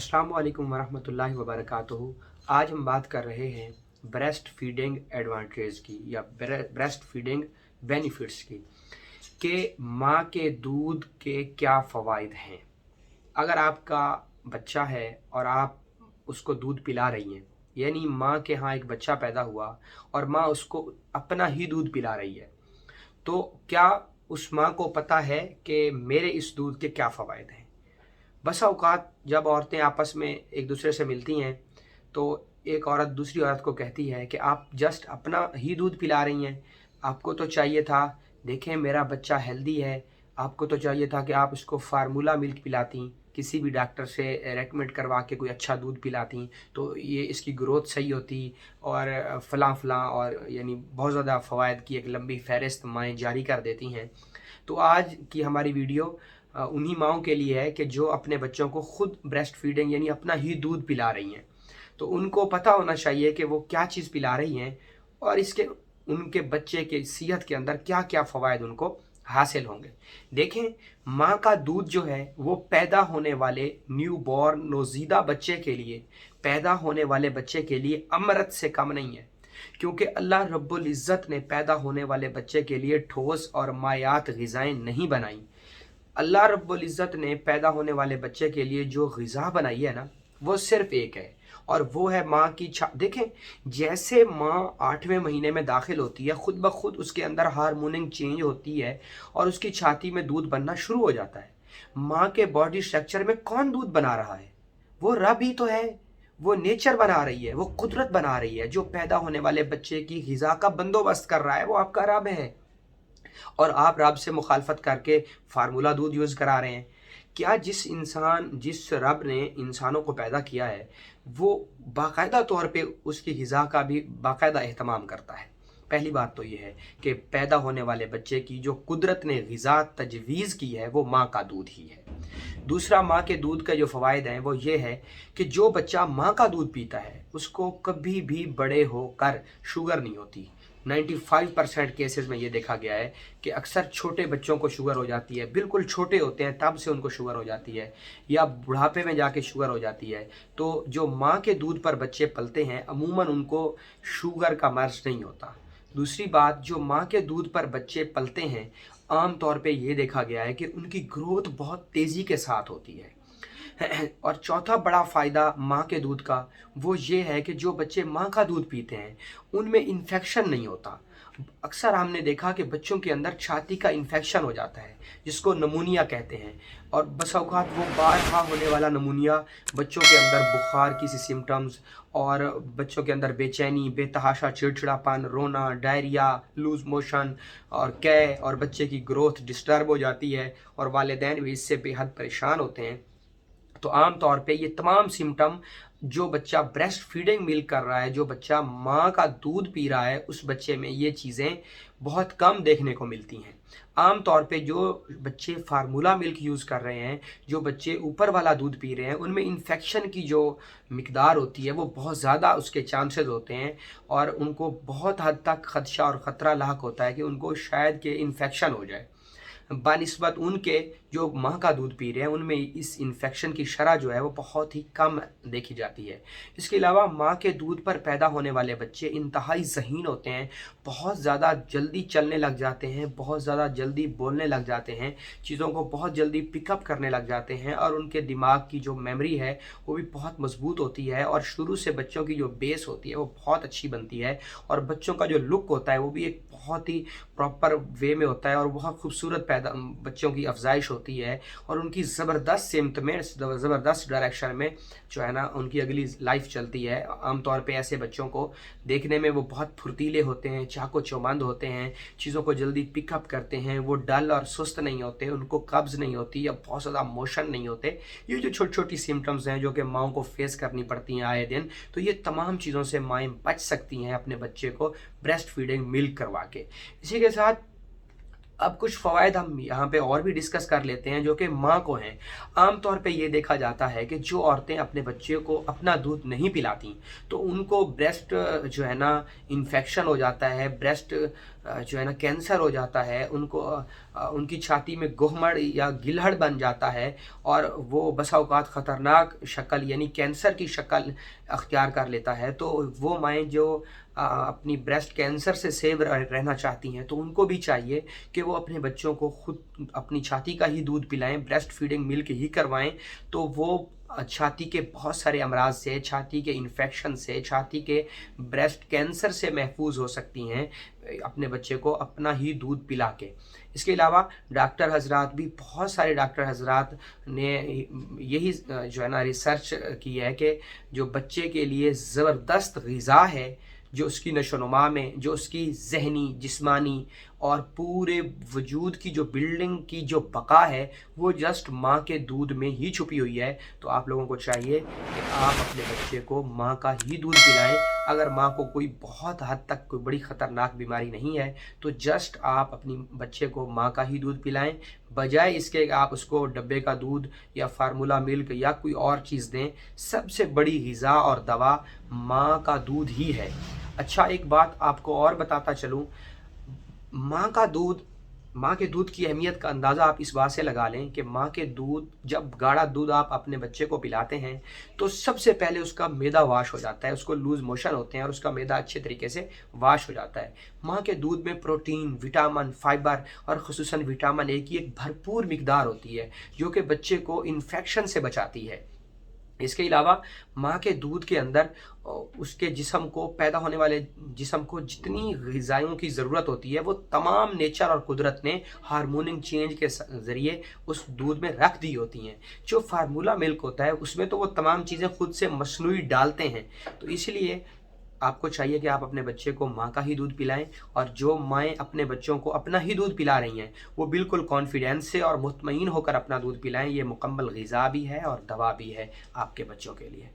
अस्सलामु अलैकुम वरहमतुल्लाहि वबरकातुहू। आज हम बात कर रहे हैं ब्रेस्ट फीडिंग एडवांटेज की या ब्रेस्ट फीडिंग बेनिफिट्स की कि माँ के दूध के क्या फ़वाइद हैं। अगर आपका बच्चा है और आप उसको दूध पिला रही हैं, यानी माँ के यहाँ एक बच्चा पैदा हुआ और माँ उसको अपना ही दूध पिला रही है, तो क्या उस माँ को पता है कि मेरे इस दूध के क्या फ़वाइद हैं। बसा औकात जब औरतें आपस में एक दूसरे से मिलती हैं तो एक औरत दूसरी औरत को कहती है कि आप जस्ट अपना ही दूध पिला रही हैं, आपको तो चाहिए था, देखें मेरा बच्चा हेल्दी है, आपको तो चाहिए था कि आप उसको फार्मूला मिल्क पिलाती, किसी भी डॉक्टर से रेकमेंड करवा के कोई अच्छा दूध पिलाती तो ये इसकी ग्रोथ सही होती और फ़लाँ फ़लाँ और यानी बहुत ज़्यादा फ़वाइद की एक लंबी फ़हरिस्त माएँ जारी कर देती हैं। तो आज की हमारी वीडियो उन्हीं माँओं के लिए है कि जो अपने बच्चों को खुद ब्रेस्ट फीडिंग यानी अपना ही दूध पिला रही हैं। तो उनको पता होना चाहिए कि वो क्या चीज़ पिला रही हैं और इसके उनके बच्चे के सेहत के अंदर क्या क्या फ़वाइद उनको हासिल होंगे। देखें, माँ का दूध जो है वो पैदा होने वाले न्यू बॉर्न नवज़ीदा बच्चे के लिए, पैदा होने वाले बच्चे के लिए अमृत से कम नहीं है, क्योंकि अल्लाह रब्बुल इज़्ज़त ने पैदा होने वाले बच्चे के लिए ठोस और मायात ग़िज़ाएँ नहीं बनाई। अल्लाह रब्बुल इज़्ज़त ने पैदा होने वाले बच्चे के लिए जो ग़िज़ा बनाई है ना, वो सिर्फ़ एक है और वो है माँ की देखें, जैसे माँ 8वें महीने में दाखिल होती है, ख़ुद ब खुद उसके अंदर हार्मोनिंग चेंज होती है और उसकी छाती में दूध बनना शुरू हो जाता है। माँ के बॉडी स्ट्रक्चर में कौन दूध बना रहा है? वो रब ही तो है। वो नेचर बना रही है, वो कुदरत बना रही है। जो पैदा होने वाले बच्चे की ग़िज़ा का बंदोबस्त कर रहा है वो आपका रब है और आप रब से मुखालफत करके फार्मूला दूध यूज़ करा रहे हैं। क्या जिस रब ने इंसानों को पैदा किया है वो बाकायदा तौर पे उसकी ग़िज़ा का भी बाकायदा एहतमाम करता है। पहली बात तो ये है कि पैदा होने वाले बच्चे की जो कुदरत ने ग़िज़ा तजवीज़ की है वो माँ का दूध ही है। दूसरा, माँ के दूध के जो फ़वाइद हैं वो ये है कि जो बच्चा माँ का दूध पीता है उसको कभी भी बड़े होकर शुगर नहीं होती। 95% केसेस में ये देखा गया है कि अक्सर छोटे बच्चों को शुगर हो जाती है, बिल्कुल छोटे होते हैं तब से उनको शुगर हो जाती है या बुढ़ापे में जाके शुगर हो जाती है। तो जो माँ के दूध पर बच्चे पलते हैं अमूमन उनको शुगर का मर्ज़ नहीं होता। दूसरी बात, जो माँ के दूध पर बच्चे पलते हैं आम तौर पे ये देखा गया है कि उनकी ग्रोथ बहुत तेज़ी के साथ होती है। और चौथा बड़ा फ़ायदा माँ के दूध का वो ये है कि जो बच्चे माँ का दूध पीते हैं उनमें इन्फेक्शन नहीं होता। अक्सर हमने देखा कि बच्चों के अंदर छाती का इन्फेक्शन हो जाता है जिसको नमूनिया कहते हैं और बस औक़ात वो बारहा होने वाला नमूनिया, बच्चों के अंदर बुखार की सी सिम्टम्स और बच्चों के अंदर बेचैनी, बेतहाशा चिड़चिड़ापन, रोना, डायरिया, लूज़ मोशन और कै और बच्चे की ग्रोथ डिस्टर्ब हो जाती है और वालिदैन भी इससे बेहद परेशान होते हैं। तो आम तौर पे ये तमाम सिम्टम जो बच्चा ब्रेस्ट फीडिंग मिल्क कर रहा है, जो बच्चा माँ का दूध पी रहा है, उस बच्चे में ये चीज़ें बहुत कम देखने को मिलती हैं। आम तौर पे जो बच्चे फार्मूला मिल्क यूज़ कर रहे हैं, जो बच्चे ऊपर वाला दूध पी रहे हैं, उनमें इन्फेक्शन की जो मिकदार होती है वो बहुत ज़्यादा उसके चांसेस होते हैं और उनको बहुत हद तक खदशा और ख़तरा लाक होता है कि उनको शायद कि इन्फेक्शन हो जाए। बानिस्बत उनके जो माँ का दूध पी रहे हैं उनमें इस इन्फेक्शन की शरह जो है वो बहुत ही कम देखी जाती है। इसके अलावा माँ के दूध पर पैदा होने वाले बच्चे इंतहाई ज़हीन होते हैं, बहुत ज़्यादा जल्दी चलने लग जाते हैं, बहुत ज़्यादा जल्दी बोलने लग जाते हैं, चीज़ों को बहुत जल्दी पिकअप करने लग जाते हैं और उनके दिमाग की जो मेमोरी है वो भी बहुत मजबूत होती है और शुरू से बच्चों की जो बेस होती है वो बहुत अच्छी बनती है और बच्चों का जो लुक होता है वो भी एक बहुत ही प्रॉपर वे में होता है और बहुत खूबसूरत बच्चों की अफजाइश होती है और उनकी ज़बरदस्त सिमत में, ज़बरदस्त डायरेक्शन में जो है ना उनकी अगली लाइफ चलती है। आम तौर पे ऐसे बच्चों को देखने में वो बहुत फुर्तीले होते हैं, चाको चौबंद होते हैं, चीज़ों को जल्दी पिकअप करते हैं, वो डल और सुस्त नहीं होते, उनको कब्ज़ नहीं होती या बहुत ज़्यादा मोशन नहीं होते। ये जो छोटी छोटी सिम्टम्स हैं जो कि माँओं को फेस करनी पड़ती हैं आए दिन, तो ये तमाम चीज़ों से माएँ बच सकती हैं अपने बच्चे को ब्रेस्ट फीडिंग मिल्क करवा के। इसी के साथ अब कुछ फ़वाइद हम यहाँ पे और भी डिस्कस कर लेते हैं जो कि माँ को हैं। आम तौर पे ये देखा जाता है कि जो औरतें अपने बच्चे को अपना दूध नहीं पिलाती तो उनको ब्रेस्ट जो है ना इन्फेक्शन हो जाता है, ब्रेस्ट जो है ना कैंसर हो जाता है, उनको उनकी छाती में गोहमड़ या गिलहड़ बन जाता है और वो बसा औकात ख़तरनाक शक्ल यानी कैंसर की शक्ल अख्तियार कर लेता है, तो वो माएँ जो अपनी ब्रेस्ट कैंसर से सेव रहना चाहती हैं, तो उनको भी चाहिए कि वो अपने बच्चों को खुद अपनी छाती का ही दूध पिलाएं, ब्रेस्ट फीडिंग मिल्क ही करवाएं, तो वो छाती के बहुत सारे अमराज से, छाती के इन्फेक्शन से, छाती के ब्रेस्ट कैंसर से महफूज हो सकती हैं अपने बच्चे को अपना ही दूध पिला के। इसके अलावा डॉक्टर हजरात भी, बहुत सारे डॉक्टर हजरात ने यही जो है ना रिसर्च की है कि जो बच्चे के लिए ज़बरदस्त ग़िज़ा है, जो उसकी नशोनुमा में, जो उसकी ज़हनी, जिस्मानी और पूरे वजूद की जो बिल्डिंग की जो बका है, वो जस्ट माँ के दूध में ही छुपी हुई है। तो आप लोगों को चाहिए कि आप अपने बच्चे को माँ का ही दूध पिलाएं। अगर माँ को कोई बहुत हद तक कोई बड़ी ख़तरनाक बीमारी नहीं है, तो जस्ट आप अपनी बच्चे को माँ का ही दूध पिलाएं, बजाय इसके आप उसको डब्बे का दूध या फार्मूला मिल्क या कोई और चीज़ दें। सबसे बड़ी ग़िज़ा और दवा माँ का दूध ही है। अच्छा, एक बात आपको और बताता चलूँ, माँ के दूध की अहमियत का अंदाज़ा आप इस बात से लगा लें कि माँ के दूध, जब गाढ़ा दूध आप अपने बच्चे को पिलाते हैं, तो सबसे पहले उसका मैदा वाश हो जाता है, उसको लूज़ मोशन होते हैं और उसका मैदा अच्छे तरीके से वाश हो जाता है। माँ के दूध में प्रोटीन, विटामिन, फाइबर और ख़ुसूसन विटामिन ए की एक भरपूर मिकदार होती है, जो कि बच्चे को इन्फेक्शन से बचाती है। इसके अलावा माँ के दूध के अंदर उसके जिस्म को, पैदा होने वाले जिस्म को जितनी ग़िज़ाओं की ज़रूरत होती है, वो तमाम नेचर और कुदरत ने हार्मोनिक चेंज के ज़रिए उस दूध में रख दी होती हैं। जो फार्मूला मिल्क होता है, उसमें तो वो तमाम चीज़ें खुद से मसनूई डालते हैं। तो इसलिए आपको चाहिए कि आप अपने बच्चे को माँ का ही दूध पिलाएं, और जो माएँ अपने बच्चों को अपना ही दूध पिला रही हैं, वो बिल्कुल कॉन्फिडेंस से और मुतमईन होकर अपना दूध पिलाएं। ये मुकम्मल ग़िज़ा भी है और दवा भी है आपके बच्चों के लिए।